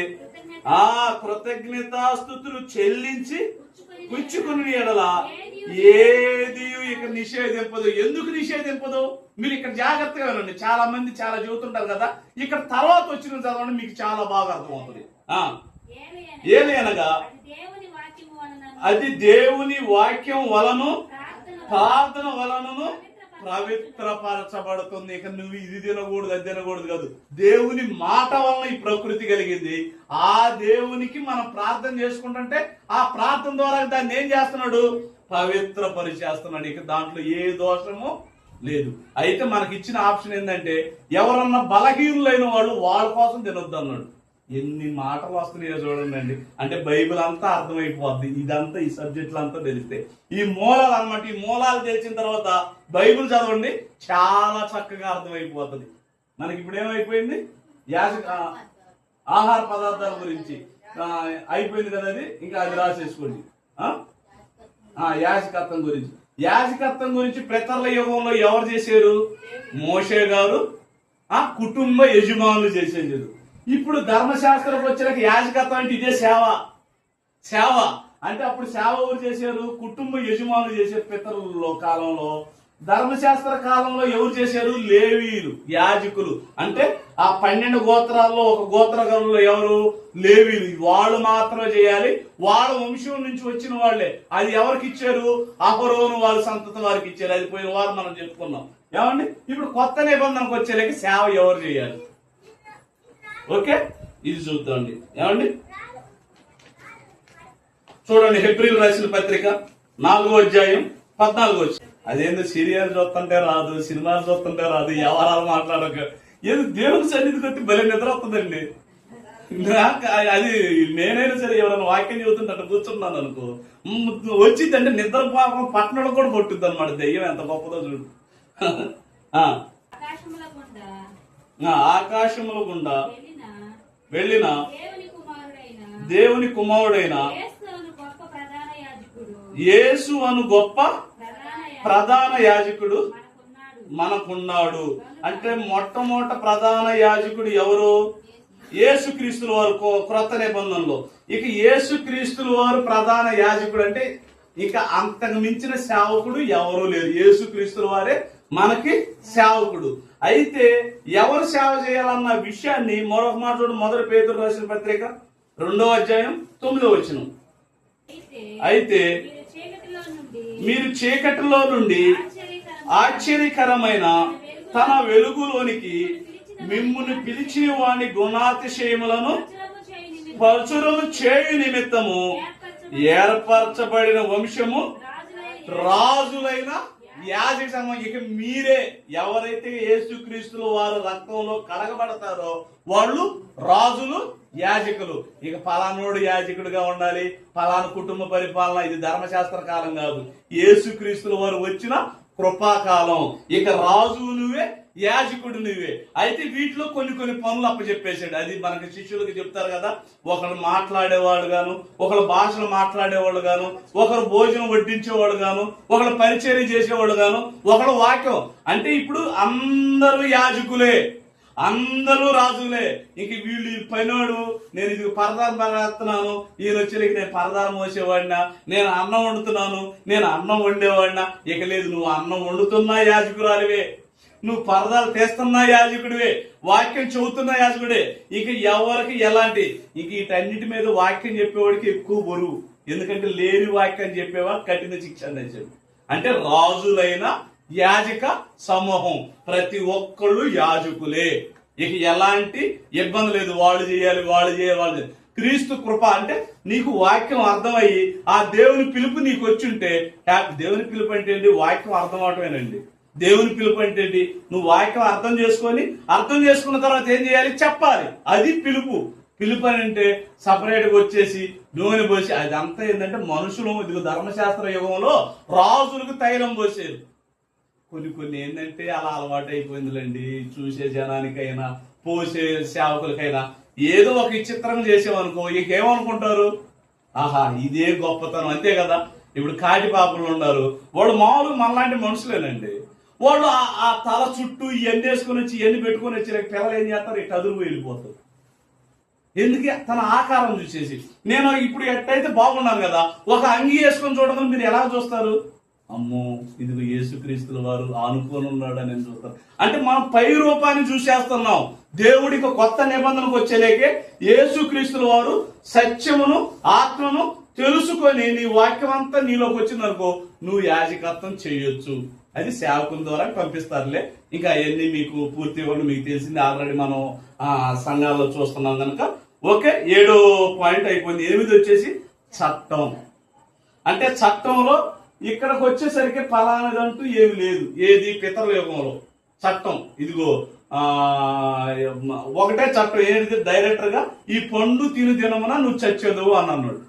ఆ కృతజ్ఞతాస్తుతులు చెల్లించి పుచ్చుకుని ఎడల ఏది ఇక నిషేధింపదు. ఎందుకు నిషేధింపదు? మీరు ఇక్కడ జాగ్రత్తగా వినండి. చాలా మంది చాలా చెబుతుంటారు కదా, ఇక్కడ తర్వాత వచ్చిన చదవండి, మీకు చాలా బాగా అర్థమవుతుంది. ఏది అనగా అది దేవుని వాక్యం వలను ప్రార్థన వలనను పవిత్రపరచబడుతుంది. ఇక నువ్వు ఇది తినకూడదు అది తినకూడదు కాదు, దేవుని మాట వలన ఈ ప్రకృతి కలిగింది. ఆ దేవునికి మనం ప్రార్థన చేసుకుంటుంటే ఆ ప్రార్థన ద్వారా దాన్ని ఏం చేస్తున్నాడు? పవిత్రపరిచేస్తున్నాడు. ఇక దాంట్లో ఏ దోషము లేదు. అయితే మనకి ఇచ్చిన ఆప్షన్ ఏంటంటే ఎవరన్నా బలహీనులైన వాళ్ళు వాళ్ళ కోసం తినొద్దు అన్నాడు. ఎన్ని మాటలు వస్తున్నాయో చూడండి అండి. అంటే బైబిల్ అంతా అర్థమైపోద్ది, ఇదంతా ఈ సబ్జెక్టులు అంతా తెలిస్తే. ఈ మూలాలు అన్నమాట, ఈ మూలాలు తెలిసిన తర్వాత బైబిల్ చదవండి, చాలా చక్కగా అర్థమైపోతుంది. మనకి ఇప్పుడు ఏమైపోయింది? ఆహార పదార్థాల గురించి అయిపోయింది కదా, అది ఇంకా అది రాసేసుకోండి. యాజకత్వం గురించి, యాజకత్వం గురించి పితరుల యుగంలో ఎవరు చేశారు? మోషే గారు కుటుంబ యజమానులు చేసేది. ఇప్పుడు ధర్మశాస్త్రం వచ్చాక యాజకత్వం అంటే ఇదే సేవ అంటే అప్పుడు సేవ ఎవరు చేశారు? కుటుంబ యజమానులు చేశారు పితరుల కాలంలో. ధర్మశాస్త్ర కాలంలో ఎవరు చేశారు? లేవీలు, యాజకులు. అంటే ఆ 12 గోత్రాల్లో ఒక గోత్రగణంలో ఎవరు? లేవీలు. వాళ్ళు మాత్రమే చేయాలి, వాళ్ళ వంశం నుంచి వచ్చిన వాళ్ళే. అది ఎవరికి ఇచ్చారు? అహరోను వాళ్ళ సంతతి వారికి ఇచ్చారు. అది పోయిన వారు మనం చెప్పుకున్నాం. ఏమండి, ఇప్పుడు కొత్త నిబంధనకు వచ్చేలాగా సేవ ఎవరు చేయాలి? ఓకే, ఇది చూద్దాండి. ఏమండి, చూడండి, హెబ్రీలు రాసిన పత్రిక 4వ అధ్యాయం 14వ వచనం. అదేందో సీరియల్ చూస్తుంటే రాదు, సినిమాలు చూస్తుంటే రాదు, వ్యవహారాలు మాట్లాడక ఏదో దేవుని సన్నిధికి వచ్చి భలే నిద్ర వస్తుందండి. అది నేనైనా సరే ఎవరైనా వాక్యం చదువుతుంటే అట్లా కూర్చున్నాను అనుకో, వచ్చిందంటే నిద్ర పాపం పట్టణం కూడా కొట్టుద్ది అనమాట. దెయ్యం ఎంత గొప్పదో చూడు. ఆకాశముల గుండా వెళ్ళిన దేవుని కుమారుడైన యేసు అను గొప్ప ప్రధాన యాజకుడు మనకున్నాడు. అంటే మొట్టమొదట ప్రధాన యాజకుడు ఎవరు? యేసుక్రీస్తుల వారు క్రొత్త నిబంధనలో. ఇక యేసుక్రీస్తుల వారు ప్రధాన యాజకుడు అంటే ఇక అంతకు మించిన సేవకుడు ఎవరు లేరు. యేసుక్రీస్తుల వారే మనకి సేవకుడు. అయితే ఎవరు సేవ చేయాలన్న విషయాన్ని మరొక మాట చూడు. 1 పేతురు రాసిన పత్రిక 2వ అధ్యాయం 9వ వచనం. అయితే మీరు చీకటిలో నుండి ఆశ్చర్యకరమైన తన వెలుగులోనికి మిమ్మును పిలిచిన వాని గుణాతిశయములను ప్రచురము చేయు నిమిత్తము ఏర్పరచబడిన వంశము, రాజులైన యాజక సమూహం. ఇక మీరే ఎవరైతే యేసుక్రీస్తుల వారు రక్తంలో కడగబడతారో వాళ్ళు రాజులు, యాజకులు. ఇక ఫలానోడు యాజకుడిగా ఉండాలి, ఫలానా కుటుంబ పరిపాలన. ఇది ధర్మశాస్త్ర కాలం కాదు, యేసుక్రీస్తుల వారు వచ్చిన కృపాకాలం. ఇక రాజు నువ్వే, యాజకుడు నువ్వే. అయితే వీటిలో కొన్ని పనులు అప్పచెప్పేసాడు. అది మనకి శిష్యులకు చెప్తారు కదా, ఒకరు మాట్లాడేవాడు గాను, ఒకరు భాషలు మాట్లాడేవాళ్ళు గాను, ఒకరు భోజనం వడ్డించేవాడు గాను, ఒకరు పరిచర్య చేసేవాడు గాను, ఒకరు వాక్యం. అంటే ఇప్పుడు అందరూ యాజకులే, అందరూ రాజులే. ఇంక వీళ్ళు పైనోడు, నేను ఇది పరదారం పడేస్తున్నాను, ఈయన వచ్చేకి నేను పరదారం మోసేవాడినా, నేను అన్నం వండుతున్నాను, నేను అన్నం వండేవాడినా. ఇక లేదు, నువ్వు అన్నం వండుతున్నా యాజకురాలివే, నువ్వు పరదాలు తీస్తున్నా యాజకుడివే, వాక్యం చెబుతున్న యాజకుడే. ఇక ఎవరికి ఎలాంటి, ఇక వీటన్నిటి మీద వాక్యం చెప్పేవాడికి ఎక్కువ బరువు. ఎందుకంటే లేని వాక్యం చెప్పేవా కఠిన శిక్ష అని. అంటే రాజులైన యాజక సమూహం, ప్రతి ఒక్కళ్ళు యాజకులే. ఇక ఎలాంటి ఇబ్బంది లేదు, వాళ్ళు చేయాలి. క్రీస్తు కృప అంటే నీకు వాక్యం అర్థమయ్యి ఆ దేవుని పిలుపు నీకు వచ్చుంటే హ్యాపీ. దేవుని పిలుపు అంటే ఏంటి? వాక్యం అర్థం అవటమేనండి. దేవుని పిలుపు అంటే ఏంటి? నువ్వు వాక్యం అర్థం చేసుకున్న తర్వాత ఏం చేయాలి? చెప్పాలి. అది పిలుపు. పిలుపు అని అంటే సపరేట్ గా వచ్చేసి నూనె పోసి, అదంతా ఏంటంటే మనుషులు. ఇది ధర్మశాస్త్ర యుగంలో రాజులకు తైలం పోసేది. కొన్ని ఏంటంటే అలా అలవాటు అయిపోయిందిలేండి. చూసే జనానికైనా పోసే సేవకులకైనా ఏదో ఒక విచిత్రం చేసేవనుకో, ఇక ఏమనుకుంటారు? ఆహా, ఇదే గొప్పతనం. అంతే కదా. ఇప్పుడు కాటి పాపలు ఉన్నారు, వాళ్ళు మామూలుగా మనలాంటి మనుషులేనండి. వాళ్ళు ఆ తల చుట్టూ ఇవన్నీ వేసుకొని వచ్చి ఇవన్నీ పెట్టుకొని వచ్చి పిల్లలు ఏం చేస్తారు ఇట్లా అదురు వెళ్ళిపోతారు. ఎందుకే? తన ఆకారం చూసేసి. నేను ఇప్పుడు ఎట్టయితే బాగున్నాను కదా, ఒక అంగి వేసుకొని చూడడం మీరు ఎలా చూస్తారు? అమ్మో ఇది యేసుక్రీస్తుల వారు ఆనుకొని ఉన్నాడు అని చూస్తారు. అంటే మనం పై రూపాన్ని చూసేస్తున్నాం. దేవుడికి కొత్త నిబంధనకు వచ్చేలేకే యేసుక్రీస్తుల వారు సత్యమును ఆత్మను తెలుసుకొని నీ వాక్యం అంతా నీలోకి వచ్చిందనుకో, నువ్వు యాజకత్వం చేయొచ్చు. అది సేవకుల ద్వారా పంపిస్తారులే. ఇంకా అవన్నీ మీకు పూర్తిగా మీకు తెలిసింది, ఆల్రెడీ మనం సంఘాల్లో చూస్తున్నాం కనుక. ఓకే, 7వ పాయింట్ అయిపోయింది. 8 వచ్చేసి చట్టం. అంటే చట్టంలో ఇక్కడికి వచ్చేసరికి ఫలానదంటూ ఏమి లేదు. ఏది? పితరుల యుగంలో చట్టం ఇదిగో ఒకటే చట్టం. ఏంటి? డైరెక్టర్ గా ఈ పండు తిను దినమున నువ్వు చచ్చేదువు అని అన్నాడు.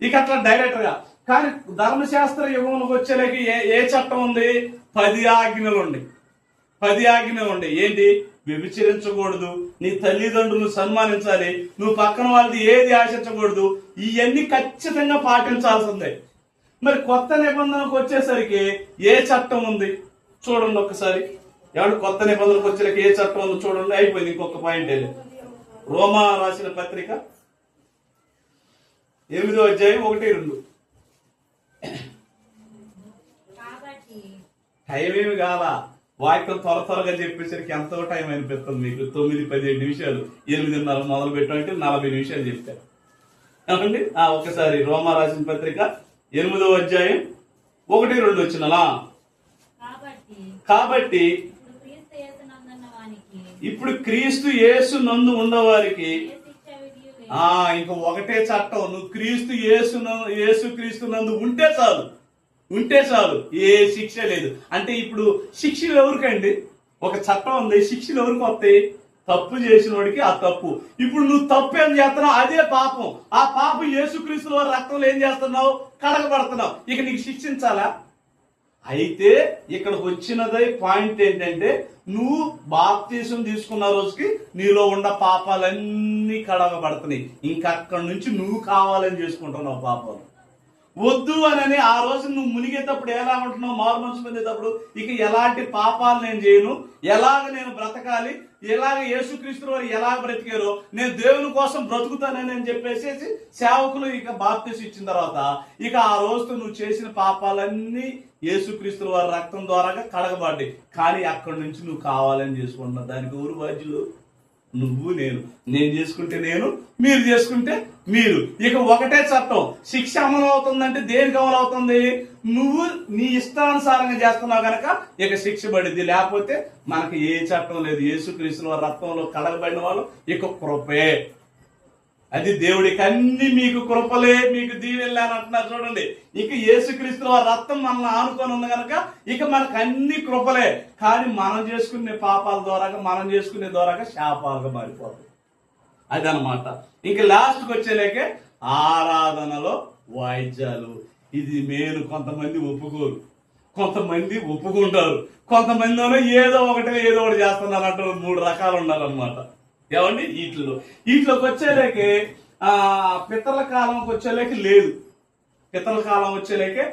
ఇక అట్లా డైరెక్టర్ గా. కానీ ధర్మశాస్త్ర యుగంలోకి వచ్చేలాకి ఏ చట్టం ఉంది? 10 ఆజ్ఞలు ఉండి. 10 ఆజ్ఞలు ఉండి. ఏంటి? వ్యభిచరించకూడదు, నీ తల్లిదండ్రులను సన్మానించాలి, నువ్వు పక్కన వాళ్ళది ఏది ఆశించకూడదు, ఇవన్నీ ఖచ్చితంగా పాటించాల్సిందే. మరి కొత్త నిబంధనకు వచ్చేసరికి ఏ చట్టం ఉంది చూడండి ఒకసారి. ఎవరు కొత్త నిబంధనకు వచ్చేసరికి ఏ చట్టం ఉంది చూడండి. అయిపోయింది. ఇంకొక పాయింట్ ఏది? రోమా రాసిన పత్రిక 8వ అధ్యాయం 1-2. టైం ఏమి కావాలా, వాక్యం త్వరగా చెప్పేసరికి ఎంతో టైం అనిపిస్తుంది మీకు. 9-17 నిమిషాలు, 8:30 మొదలు పెట్టమంటే 40 నిమిషాలు చెప్పారు ఏమండి. ఒకసారి రోమా రాసిన పత్రిక 8వ అధ్యాయం 1-2 వచ్చినలా. కాబట్టి ఇప్పుడు క్రీస్తు యేసు నందు ఉన్నవారికి ఇంక ఒకటే చట్టం. నువ్వు క్రీస్తు యేసు క్రీస్తు నందు ఉంటే చాలు, ఏ శిక్ష లేదు. అంటే ఇప్పుడు శిక్షలు ఎవరికండి? ఒక చట్టం ఉంది, శిక్షలు ఎవరికి వస్తాయి? తప్పు చేసిన వాడికి ఆ తప్పు. ఇప్పుడు నువ్వు తప్పు ఏం చేస్తున్నావు? అదే పాపం. ఆ పాపం యేసుక్రీస్తుల వారి రక్తంలో ఏం చేస్తున్నావు? కడగబడుతున్నావు. ఇక నీకు శిక్షించాలా? అయితే ఇక్కడికి వచ్చినది పాయింట్ ఏంటంటే, నువ్వు బాప్తీసం తీసుకున్న రోజుకి నీలో ఉన్న పాపాలన్నీ కడగబడుతున్నాయి. ఇంకా అక్కడి నుంచి నువ్వు కావాలని చేసుకుంటున్నావు పాపాలు. వద్దు అని ఆ రోజు నువ్వు మునిగేటప్పుడు ఎలా ఉంటున్నావు? మారు మనసు పొందేటప్పుడు ఇక ఎలాంటి పాపాలు నేను చేయను, ఎలాగ నేను బ్రతకాలి, ఎలాగ యేసుక్రీస్తు వారు ఎలా బ్రతికారో నేను దేవుని కోసం బ్రతుకుతానని చెప్పేసి సేవకులు ఇక బాప్తీసం ఇచ్చిన తర్వాత ఇక ఆ రోజుతో నువ్వు చేసిన పాపాలన్నీ యేసుక్రీస్తు వారి రక్తం ద్వారా కడగబడ్డాయి. కానీ అక్కడి నుంచి నువ్వు కావాలని చేసుకుంటున్నావు. దానికి ఊరు బాధ్యులు నువ్వు, నేను చేసుకుంటే నేను, మీరు చేసుకుంటే మీరు. ఇక ఒకటే చట్టం. శిక్ష అమలు అవుతుందంటే దేనికి అమలు అవుతుంది? నువ్వు నీ ఇష్టానుసారంగా చేస్తున్నావు కనుక ఇక శిక్ష పడింది. లేకపోతే మనకి ఏ చట్టం లేదు. యేసుక్రీస్తు వారి రక్తంలో కడగబడిన వాళ్ళు ఇక కృపే. అది దేవుడికి అన్ని మీకు కృపలే, మీకు దీవెనలే అని అంటున్నారు చూడండి. ఇక యేసుక్రీస్తు వారి రక్తం మనల్ని ఆనుకొని ఉంది కనుక ఇక మనకు అన్ని కృపలే. కానీ మనం చేసుకునే పాపాల ద్వారా శాపాలుగా మారిపోతుంది. అదనమాట. ఇంక లాస్ట్కి వచ్చేలేకే ఆరాధనలో వాయిద్యాలు. ఇది మేలు. కొంతమంది ఒప్పుకోరు, కొంతమంది ఒప్పుకుంటారు, కొంతమంది ఏదో ఒకటి చేస్తున్నారు అంటారు. 3 రకాలు ఉన్నారనమాట. ఏమండి? వీటిలోకి వచ్చేలేకే పితరుల కాలంకి వచ్చేలేకే లేదు. పితరుల కాలం వచ్చేలేకే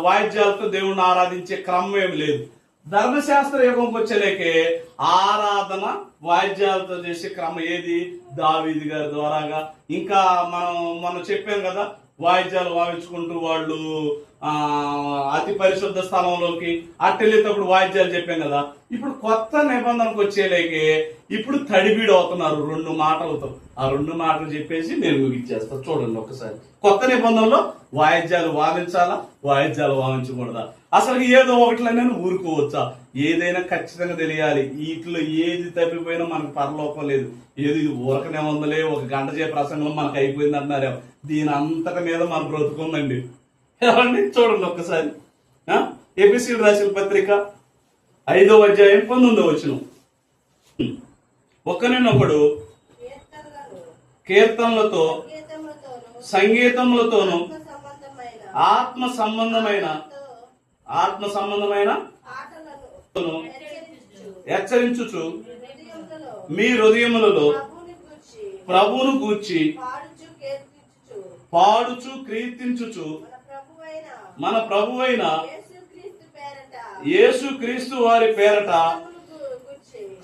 వాయిద్యాలతో దేవుణ్ణి ఆరాధించే క్రమం ఏమి లేదు. ధర్మశాస్త్ర యుగంకి వచ్చేలేకే ఆరాధన వాయిద్యాలతో చేసే క్రమం ఏది? దావీదు గారి ద్వారాగా. ఇంకా మనం చెప్పాం కదా, వాయిద్యాలు వాయించుకుంటూ వాళ్ళు అతి పరిశుద్ధ స్థలంలోకి అట్టెళ్ళేటప్పుడు వాయిద్యాలు చెప్పాం కదా. ఇప్పుడు కొత్త నిబంధనకు వచ్చేలేకే ఇప్పుడు తడిబీడు అవుతున్నారు 2 మాటలతో. ఆ 2 మాటలు చెప్పేసి నేను ముగించేస్తా. చూడండి ఒకసారి. కొత్త నిబంధనలో వాయిద్యాలు వాయించాలా, వాయిద్యాలు వాయించకూడదా? అసలు ఏదో ఒకటిలోనే ఊరుకోవచ్చా? ఏదైనా ఖచ్చితంగా తెలియాలి. వీటిలో ఏది తప్పిపోయినా మనకు పరలోకం లేదు. ఏది ఊరకనే ఉందలే, 1 గంట చేసే ప్రసంగం మనకు అయిపోయింది అంటున్నారే. దీని అంతటి మీద మన బ్రతుకుందండి. ఏమండి? చూడండి ఒక్కసారి. ఎఫెసీయులకు రాసిన పత్రిక 5వ అధ్యాయం 19వ వచనం. ఒకరినొకడు కీర్తనలతో సంగీతములతోనూ ఆత్మ సంబంధమైన హెచ్చరించుచు మీ హృదయములలో ప్రభువును గూర్చి పాడుచు కీర్తించుచు మన ప్రభువైన యేసు క్రీస్తు వారి పేరట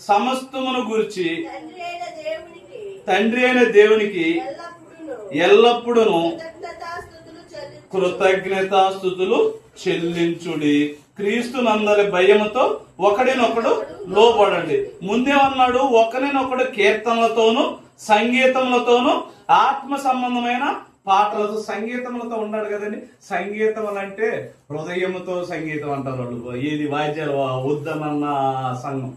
సమస్తమును గూర్చి తండ్రి అయిన దేవునికి ఎల్లప్పుడూ కృతజ్ఞతాస్తుతులు చెల్లించుడి. క్రీస్తు నందలి భయముతో ఒకడినొకడు లోబడండి. ముందేమన్నాడు? ఒకరినొకడు కీర్తనలతోనూ సంగీతములతోనూ ఆత్మ సంబంధమైన పాటలతో. సంగీతములతో ఉన్నాడు కదండి. సంగీతములు అంటే హృదయముతో సంగీతం అంటారు వాళ్ళు. ఏది వాద్యాలు వద్దనన్న సంఘం.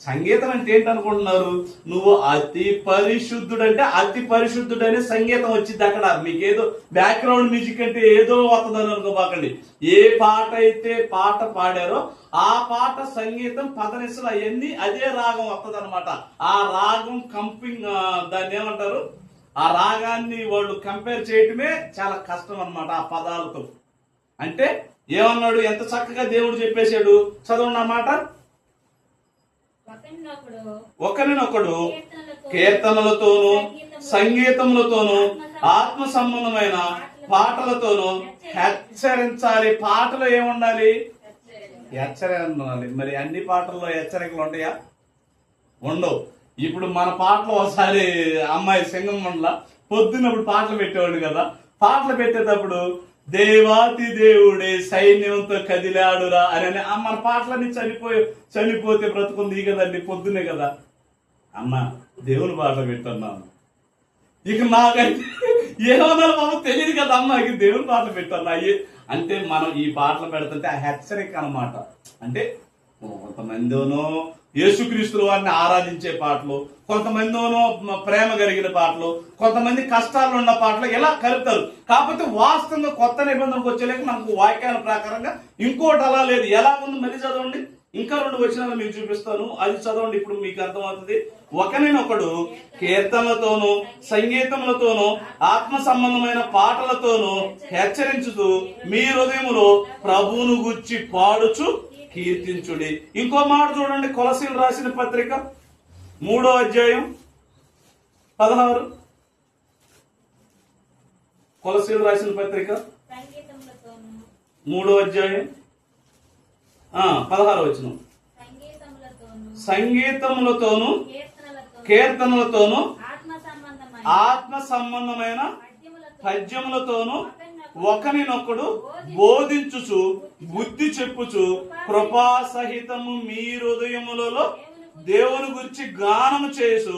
సంగీతం అంటే ఏంటనుకుంటున్నారు? నువ్వు అతి పరిశుద్ధుడు అంటే అతి పరిశుద్ధుడనే సంగీతం వచ్చింది అక్కడ. మీకేదో బ్యాక్గ్రౌండ్ మ్యూజిక్ అంటే ఏదో వస్తుందని అనుకోబాకండి. ఏ పాట అయితే పాట పాడారో ఆ పాట సంగీతం పదనిసలు అవన్నీ అదే రాగం వస్తుంది అనమాట. ఆ రాగం కంపింగ్, దాన్ని ఏమంటారు, ఆ రాగాన్ని వాళ్ళు కంపేర్ చేయటమే చాలా కష్టం అనమాట ఆ పదాలతో. అంటే ఏమన్నాడు? ఎంత చక్కగా దేవుడు చెప్పేశాడు. చదవండి అన్నమాట. ఒకరినొకడు కీర్తనలతోనూ సంగీతములతోనూ ఆత్మ సంబంధమైన పాటలతోనూ హెచ్చరించాలి. పాటలు ఏముండాలి? హెచ్చరించాలి. మరి అన్ని పాటల్లో హెచ్చరికలు ఉంటాయా? ఉండవు. ఇప్పుడు మన పాటలు ఒకసారి అమ్మాయి సింగమండల పొద్దున్నప్పుడు పాటలు పెట్టేవాడు కదా. పాటలు పెట్టేటప్పుడు దేవాతి దేవుడే సైన్యంతో కదిలాడురా అని మన పాటలన్నీ చనిపోతే బ్రతుకుంది కదండి. పొద్దునే కదా అమ్మ దేవుని పాటలు పెట్టన్నాను. ఇక నాకైతే ఏమన్నా మాకు తెలియదు కదా అమ్మ, ఇక దేవుని పాటలు పెట్టన్నా అంటే మనం ఈ పాటలు పెడుతుంటే ఆ హెచ్చరిక అనమాట. అంటే కొంతమందినో యేసుక్రీస్తుల వారిని ఆరాధించే పాటలు, కొంతమందినో ప్రేమ కలిగిన పాటలు, కొంతమంది కష్టాలు ఉన్న పాటలు, ఇలా కలుపుతారు. కాకపోతే వాస్తవంగా కొత్త నిబంధనకు వచ్చేలేక మనకు వాక్యాల ప్రకారంగా ఇంకోటి అలా లేదు. ఎలా ఉంది మళ్ళీ చదవండి. ఇంకా 2 వచనాలు మీకు చూపిస్తాను, అది చదవండి. ఇప్పుడు మీకు అర్థమవుతుంది. ఒకరినొకడు కీర్తనలతోనూ సంగీతములతోనూ ఆత్మ సంబంధమైన పాటలతోనూ హెచ్చరించుతూ మీ హృదయములో ప్రభువును గూర్చి పాడుచు కీర్తించుడి. ఇంకో మాట చూడండి. కొలసీలు రాసిన పత్రిక 3వ అధ్యాయం 16. కొలసీలు రాసిన పత్రిక 3వ అధ్యాయం 16వ వచనం. సంగీతములతోనూ కీర్తనలతోనూ ఆత్మ సంబంధమైన పద్యములతోనూ ఒకరినొకడు బోధించుచు బుద్ధి చెప్పుచు కృపా సహితము మీ హృదయములలో దేవుని గురించి గానము చేసు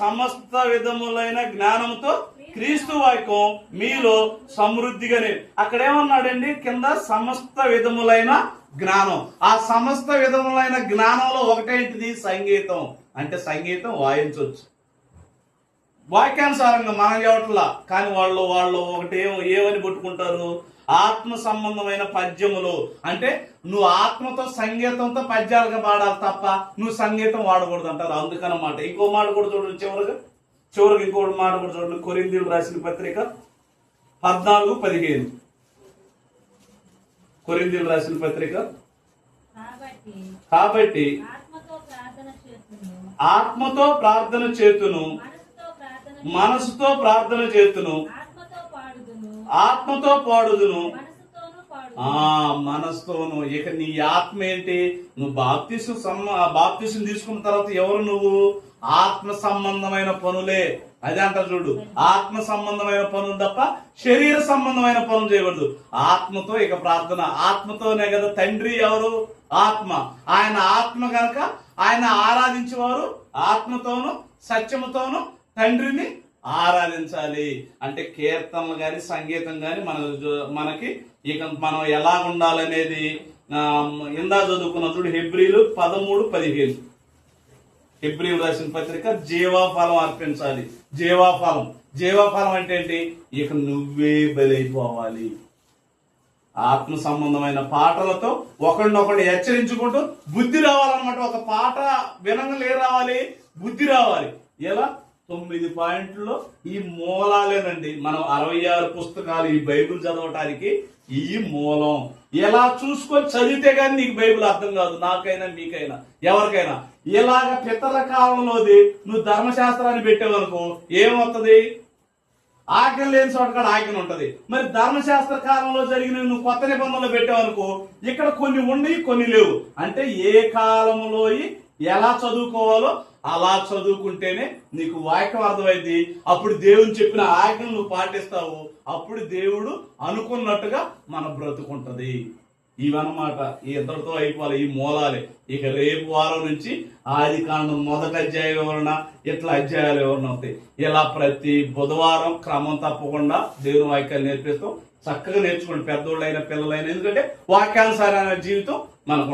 సమస్త విధములైన జ్ఞానముతో క్రీస్తు వాక్యం మీలో సమృద్ధిగానే. అక్కడ ఏమన్నాడండి? కింద సమస్త విధములైన జ్ఞానం. ఆ సమస్త విధములైన జ్ఞానంలో ఒకటేంటిది? సంగీతం. అంటే సంగీతం వాయించవచ్చు వాక్యానుసారంగా మన చోట్ల. కానీ వాళ్ళు ఒకటి ఏమని పట్టుకుంటారు? ఆత్మ సంబంధమైన పద్యములు. అంటే నువ్వు ఆత్మతో సంగీతంతో పద్యాలుగా పాడాలి తప్ప నువ్వు సంగీతం వాడకూడదు అంటారు. అందుకనమాట. ఇంకో మాట కూడా చూడండి. చివరికి ఇంకోటి మాట కూడా చూడండి. కొరింథీయులు రాసిన పత్రిక 14:15. కొరింథీయులు రాసిన పత్రిక. కాబట్టి ఆత్మతో ప్రార్థన చేతును, మనసుతో ప్రార్థన చేతును, ఆత్మతో పాడుదును, మనసుతోను. ఇక నీ ఆత్మ ఏంటి? నువ్వు బాప్తిసం తీసుకున్న తర్వాత ఎవరు నువ్వు? ఆత్మ సంబంధమైన పనులే. అదే అంటారు చూడు, ఆత్మ సంబంధమైన పనులు తప్ప శరీర సంబంధమైన పనులు చేయకూడదు. ఆత్మతో ఇక ప్రార్థన. ఆత్మతోనే కదా తండ్రి. ఎవరు? ఆత్మ. ఆయన ఆత్మ కనుక ఆయన ఆరాధించేవారు ఆత్మతోను సత్యముతోను తండ్రిని ఆరాధించాలి. అంటే కీర్తనలు గాని సంగీతం గాని మనకి ఇక మనం ఎలా ఉండాలనేది ఇందా చదువుకున్న చూడు. హెబ్రీలు 13:15. హెబ్రీలు రాసిన పత్రిక. జీవాఫలం అర్పించాలి. జీవాఫలం అంటే ఏంటి? ఇక నువ్వే బలైపోవాలి. ఆత్మ సంబంధమైన పాటలతో ఒకరినొకరు హెచ్చరించుకుంటూ బుద్ధి రావాలన్నమాట. ఒక పాట వినంగా రావాలి, బుద్ధి రావాలి. ఎలా? 9 పాయింట్లో ఈ మూలాలేనండి. మనం 66 పుస్తకాలు ఈ బైబిల్ చదవటానికి ఈ మూలం. ఎలా చూసుకొని చదివితే గానీ నీకు బైబిల్ అర్థం కాదు. నాకైనా మీకైనా ఎవరికైనా. ఇలాగ పితల కాలంలోది నువ్వు ధర్మశాస్త్రాన్ని పెట్టేవనుకో ఏమవుతుంది? ఆజ్ఞ లేని చోట కూడా ఆజ్ఞ ఉంటది. మరి ధర్మశాస్త్ర కాలంలో జరిగిన నువ్వు కొత్త నిబంధనలు పెట్టావనుకో, ఇక్కడ కొన్ని ఉన్నాయి, కొన్ని లేవు. అంటే ఏ కాలంలో ఎలా చదువుకోవాలో అలా చదువుకుంటేనే నీకు వాక్యం అర్థమైంది. అప్పుడు దేవుని చెప్పిన ఆజ్ఞలు నువ్వు పాటిస్తావు. అప్పుడు దేవుడు అనుకున్నట్టుగా మన బ్రతుకుంటది. ఇవన్నమాట. ఈ ఇద్దరితో అయిపోవాలి ఈ మూలాలే. ఇక రేపు వారం నుంచి ఆదికాండం మొదటి అధ్యాయం వివరణ, ఇట్లా అధ్యాయాలు వివరణ అవుతాయి. ఇలా ప్రతి బుధవారం క్రమం తప్పకుండా దేవుని వాక్యాలు నేర్పిస్తాం. చక్కగా నేర్చుకోండి, పెద్దోళ్ళైనా పిల్లలైనా. ఎందుకంటే వాక్యానుసారమైన జీవితం మనకు